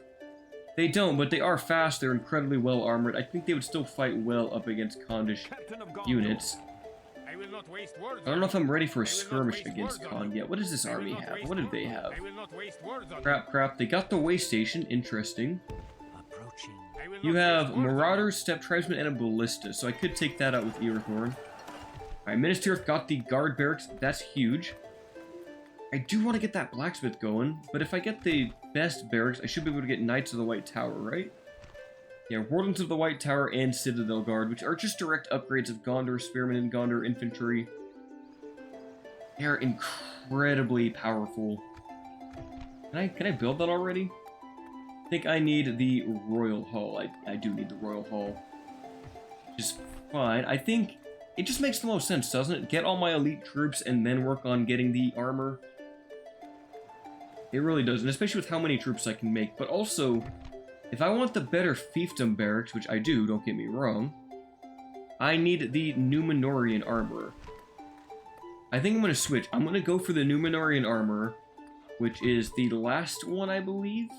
They don't, but they are fast. They're incredibly well armored. I think they would still fight well up against Khandish units. I don't know if I'm ready for a skirmish against Khan yet. What does this army have? What do they have? Crap. They got the way station. Interesting. You have Marauders, Steppe Tribesmen, and a Ballista, so I could take that out with Iorthorn. Alright, Minas Tirith got the guard barracks. That's huge. I do want to get that blacksmith going, but if I get the best barracks, I should be able to get Knights of the White Tower, right? Yeah, Wardens of the White Tower and Citadel Guard, which are just direct upgrades of Gondor Spearmen and Gondor Infantry. They're incredibly powerful. Can I build that already? I think I need the Royal Hall. I do need the Royal Hall. Which is fine. I think it just makes the most sense, doesn't it? Get all my elite troops and then work on getting the armor. It really does, and especially with how many troops I can make. But also, if I want the better fiefdom barracks, which I do, don't get me wrong, I need the Númenórean Armorer. I think I'm going to switch. I'm going to go for the Númenórean Armorer, which is the last one, I believe.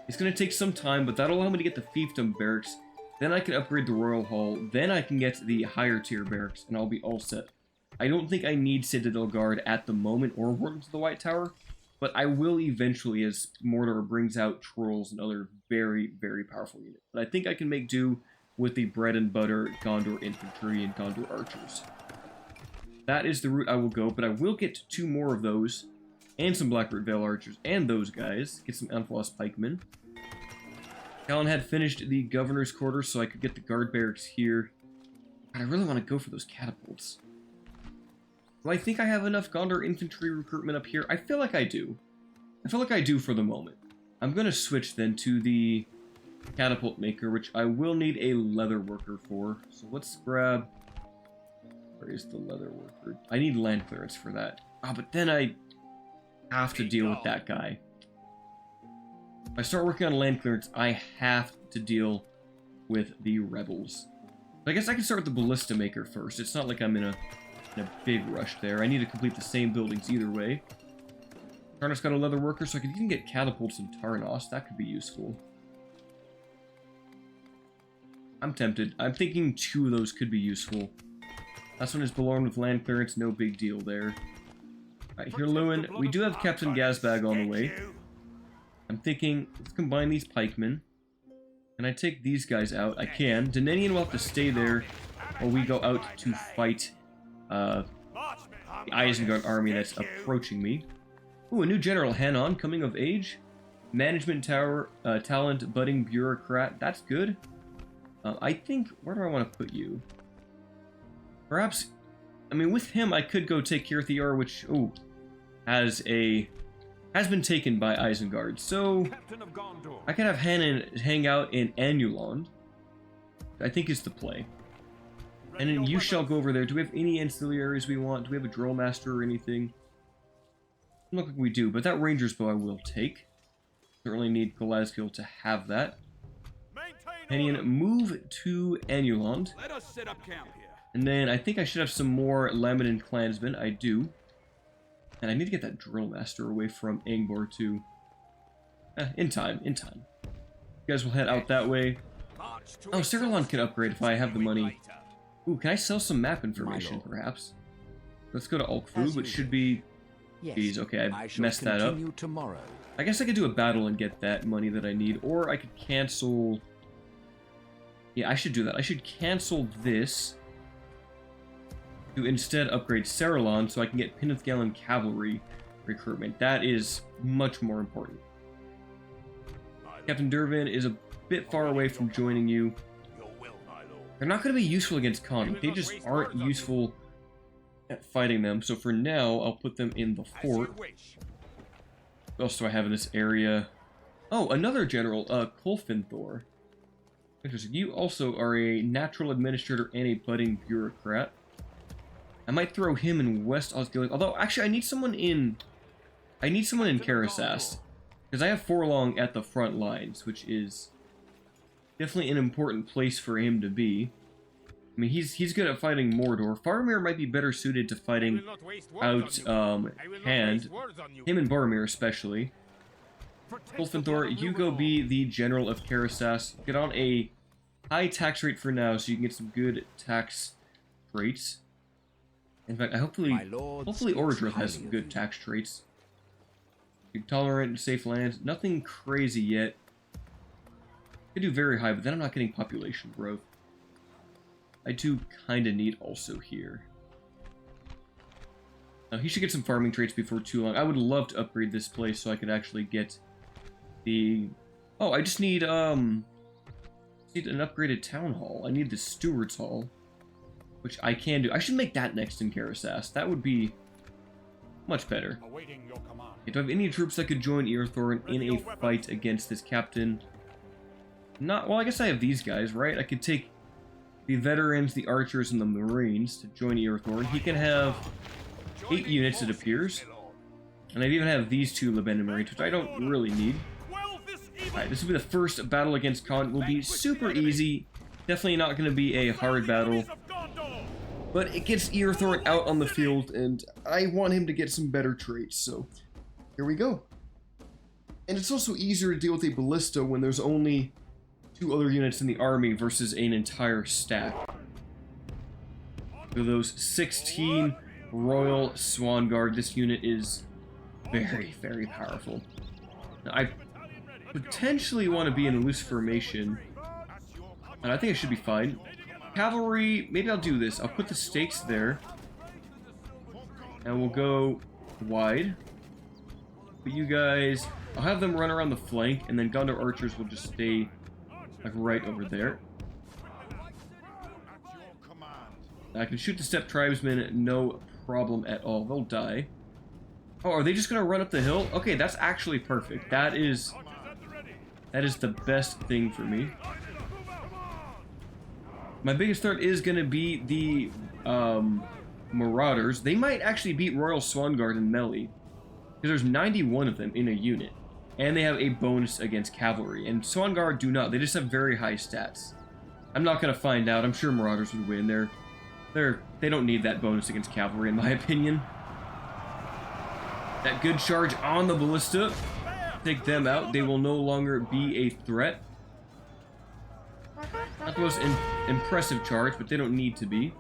It's going to take some time, but that'll allow me to get the fiefdom barracks. Then I can upgrade the Royal Hall. Then I can get the higher tier barracks, and I'll be all set. I don't think I need Citadel Guard at the moment or Wardens of the White Tower, but I will eventually as Mordor brings out trolls and other very, very powerful units. But I think I can make do with the bread and butter Gondor infantry and Gondor archers. That is the route I will go, but I will get 2 more of those, and some Blackroot Vale archers, and those guys. Get some Anfalos pikemen. Callan had finished the governor's quarters, so I could get the guard barracks here. God, I really want to go for those catapults. Do I think I have enough Gondor infantry recruitment up here? I feel like I do. I feel like I do for the moment. I'm going to switch then to the catapult maker, which I will need a leather worker for. So let's grab... Where is the leather worker? I need land clearance for that. Ah, but then I have to deal with that guy. If I start working on land clearance, I have to deal with the rebels. But I guess I can start with the ballista maker first. It's not like I'm in a big rush there. I need to complete the same buildings either way. Tarnos got a leather worker, so I could even get catapults in Tarnos. That could be useful. I'm tempted. I'm thinking 2 of those could be useful. Last one is Belorn with land clearance. No big deal there. Alright, here, Lewin. We do have Captain Gazbag on the way. I'm thinking, let's combine these pikemen. Can I take these guys out? I can. Danenian will have to stay there while we go out to fight the Isengard army that's approaching me. Ooh, a new General Hanon coming of age. Management Tower, Talent, Budding Bureaucrat. That's good. I think, where do I want to put you? Perhaps, I mean, with him, I could go take Iorthorn, which, ooh, has been taken by Isengard. So, I could have Hanon hang out in Anulond. I think is the play. And then you shall go over there. Do we have any ancillaries we want? Do we have a drill master or anything? Doesn't look like we do, but that ranger's bow I will take. Certainly need Glasgow to have that. Henian, move to Anulond. Let us set up camp here. And then I think I should have some more Laminin clansmen. I do. And I need to get that drill master away from Angbor too. In time, in time. You guys will head out that way. Oh, Saruman can upgrade if I have the money. Ooh, can I sell some map information, perhaps? Let's go to Alkfu, which should be... Geez, okay, I messed that up. Tomorrow. I guess I could do a battle and get that money that I need, or I could cancel... Yeah, I should do that. I should cancel this to instead upgrade Saruman so I can get Pinnithgalen cavalry recruitment. That is much more important. Captain Dervin is a bit far away from joining you. They're not going to be useful against Khan. They just aren't useful at fighting them. So for now, I'll put them in the fort. What else do I have in this area? Oh, another general, Kolfinthor. Interesting. You also are a natural administrator and a budding bureaucrat. I might throw him in West Osgiliath. Although, actually, I need someone in Karasast. Because I have Forlong at the front lines, which is definitely an important place for him to be. I mean, he's good at fighting Mordor. Faramir might be better suited to fighting out Hand. Him and Boromir especially. Kolfinthor, you go be the general of Karasast. Get on a high tax rate for now, so you can get some good tax traits. In fact, hopefully Orodrith has some good tax traits. Tolerant, safe lands, nothing crazy yet. Could do very high, but then I'm not getting population growth. I do kind of need also here. Now, he should get some farming traits before too long. I would love to upgrade this place so I could actually get the... Oh, I just need an upgraded town hall. I need the Steward's Hall, which I can do. I should make that next in Karasast. That would be much better. Awaiting your command. Do I have any troops that could join Iorthorn in a fight against this captain? Not... Well, I guess I have these guys, right? I could take the veterans, the archers, and the marines to join Iorthorn. He can have 8 units, it appears. And I even have these 2 Lebanon marines, which I don't really need. Alright, this will be the first battle against Khan. It will be super easy. Definitely not going to be a hard battle. But it gets Iorthorn out on the field, and I want him to get some better traits, so here we go. And it's also easier to deal with a ballista when there's only 2 other units in the army versus an entire stack. For those 16 Royal Swan Guard, this unit is very, very powerful. Now, I potentially want to be in a loose formation, and I think I should be fine. Cavalry, maybe I'll do this. I'll put the stakes there, and we'll go wide. But you guys, I'll have them run around the flank, and then Gondor archers will just stay like right over there. I can shoot the steppe tribesmen, no problem at all. They'll die. Oh, are they just gonna run up the hill? Okay, that's actually perfect. That is the best thing for me. My biggest threat is gonna be the Marauders. They might actually beat Royal Swan Guard in melee, because there's 91 of them in a unit, and they have a bonus against cavalry. And Swan Guard do not. They just have very high stats. I'm not gonna find out. I'm sure Marauders would win. They don't need that bonus against cavalry, in my opinion. That good charge on the ballista. Take them out. They will no longer be a threat. Not the most impressive charge, but they don't need to be.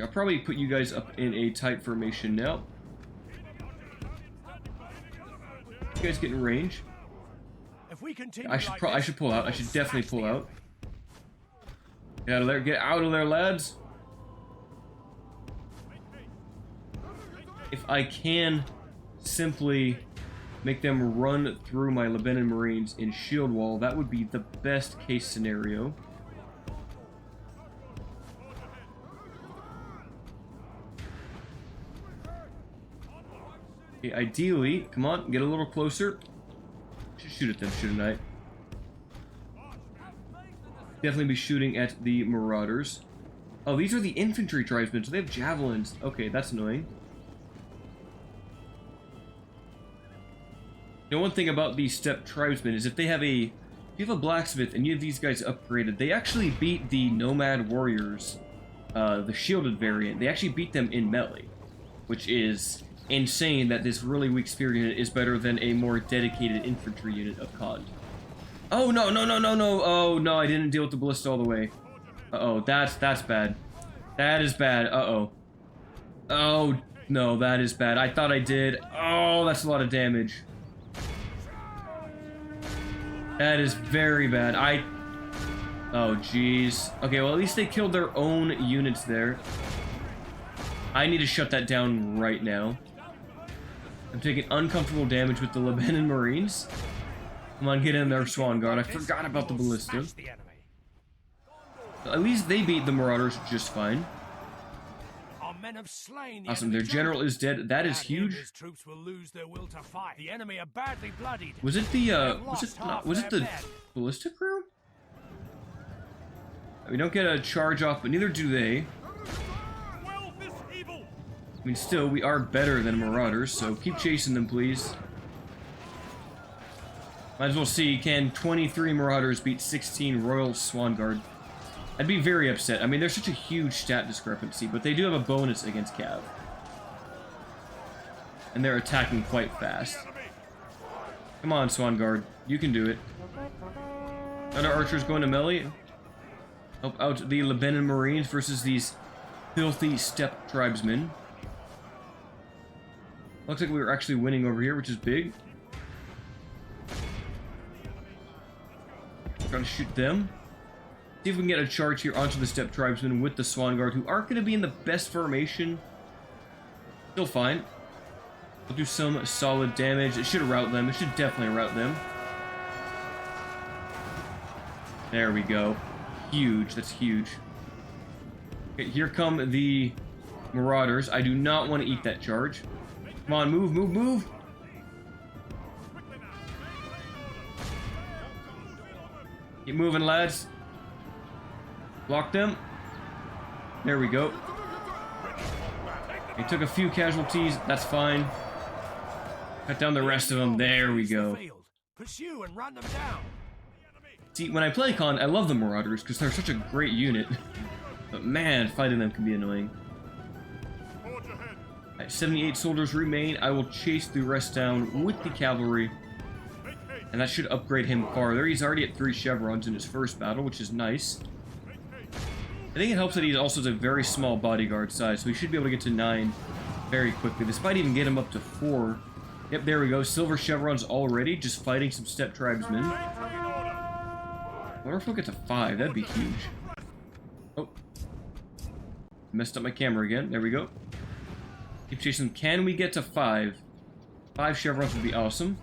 I'll probably put you guys up in a tight formation now. You guys get in range. If we continue I should pull out. I should definitely pull out. Get out of there. Get out of there, lads. If I can simply make them run through my Lebanon Marines in shield wall, that would be the best case scenario. Okay, ideally, come on, get a little closer. Should shoot at them, shouldn't I? Definitely be shooting at the Marauders. Oh, these are the infantry tribesmen, so they have javelins. Okay, that's annoying. You know, one thing about these steppe tribesmen is if you have a blacksmith and you have these guys upgraded, they actually beat the nomad warriors, the shielded variant. They actually beat them in melee, which is insane that this really weak spear unit is better than a more dedicated infantry unit of Khand. Oh no, no, no, no, no. Oh no, I didn't deal with the ballista all the way. Uh-oh, that's bad. That is bad. Uh-oh. Oh no, that is bad. I thought I did. Oh, that's a lot of damage. That is very bad. Oh, jeez. Okay, well, at least they killed their own units there. I need to shut that down right now. I'm taking uncomfortable damage with the Lebanon Marines. Come on, get in there, Swan Guard. I forgot about the ballista. At least they beat the Marauders just fine. Awesome, their general is dead. That is huge. The enemy are badly bloodied. Was it the ballista crew? We don't get a charge off, but neither do they. I mean, still, we are better than Marauders, so keep chasing them, please. Might as well see, can 23 Marauders beat 16 Royal Swan Guard? I'd be very upset. I mean, there's such a huge stat discrepancy, but they do have a bonus against Cav. And they're attacking quite fast. Come on, Swan Guard. You can do it. Other archers going to melee. Help out the Lebanon Marines versus these filthy steppe tribesmen. Looks like we were actually winning over here, which is big. Trying to shoot them. See if we can get a charge here onto the steppe tribesmen with the Swan Guard, who aren't going to be in the best formation. Still fine. We'll do some solid damage. It should rout them. It should definitely rout them. There we go. Huge. That's huge. Okay, here come the Marauders. I do not want to eat that charge. Come on, move, move, move! Keep moving, lads. Block them. There we go. They took a few casualties. That's fine. Cut down the rest of them. There we go. Pursue and run them down. See, when I play Con, I love the Marauders because they're such a great unit. But man, fighting them can be annoying. Alright, 78 soldiers remain. I will chase the rest down with the cavalry. And that should upgrade him farther. He's already at 3 chevrons in his first battle, which is nice. I think it helps that he also has a very small bodyguard size, so he should be able to get to 9 very quickly. This might even get him up to 4. Yep, there we go. Silver chevrons already, just fighting some steppe tribesmen. I wonder if we'll get to 5. That'd be huge. Oh. Messed up my camera again. There we go. Keep chasing. Can we get to 5? 5 chevrons would be awesome.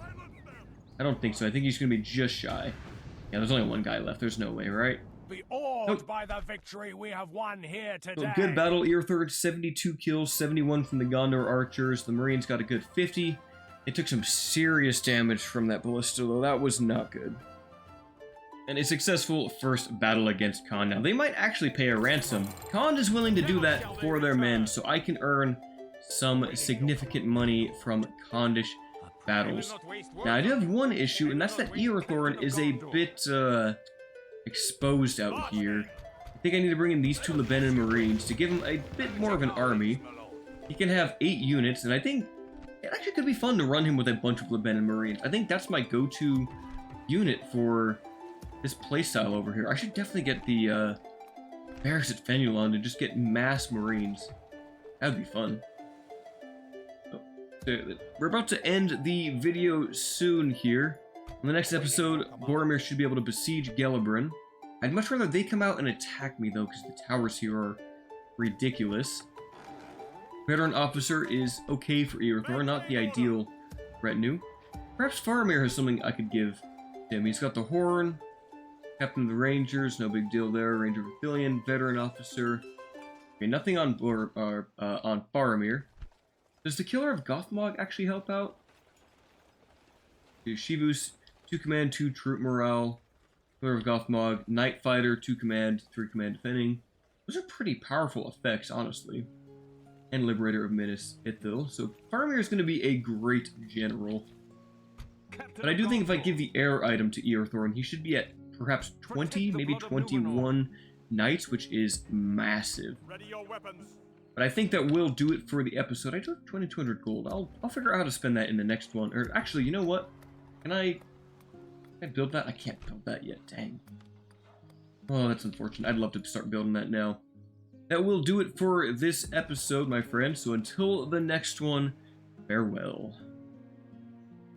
I don't think so. I think he's going to be just shy. Yeah, there's only 1 guy left. There's no way, right? Be awed by the victory we have won here today. So good battle, Iorthorn. 72 kills, 71 from the Gondor archers. The Marines got a good 50. They took some serious damage from that ballista, though. That was not good. And a successful first battle against Khan. Now, they might actually pay a ransom. Khan is willing to do that for their men, so I can earn some significant money from Khandish battles. Now, I do have one issue, and that's that Iorthorn is a bit, exposed out here. I think I need to bring in these 2 Lebanon Marines to give him a bit more of an army. He can have 8 units, and I think it actually could be fun to run him with a bunch of Lebanon Marines. I think that's my go-to unit for this playstyle over here. I should definitely get the barracks at Fenulon to just get mass Marines. That would be fun. We're about to end the video soon here. In the next episode, Boromir should be able to besiege Gelebrin. I'd much rather they come out and attack me, though, because the towers here are ridiculous. Veteran Officer is okay for Iorthorn, not the ideal retinue. Perhaps Faramir has something I could give him. He's got the Horn, Captain of the Rangers, no big deal there. Ranger Pavilion, Veteran Officer. Okay, nothing on Faramir. Does the Killer of Gothmog actually help out? Shivus, 2 command, 2 troop morale. Killer of Gothmog, Night Fighter, 2 command, 3 command defending. Those are pretty powerful effects, honestly. And Liberator of Minas Ithil. So Faramir is going to be a great general. But I do think if I give the air item to Iorthorn, he should be at perhaps 20, maybe 21 knights, which is massive. Ready your weapons. But I think that will do it for the episode. I took 2200 gold. I'll figure out how to spend that in the next one. Or actually, you know what? Can I build that? I can't build that yet. Dang. Oh, that's unfortunate. I'd love to start building that now. That will do it for this episode, my friends. So until the next one, farewell.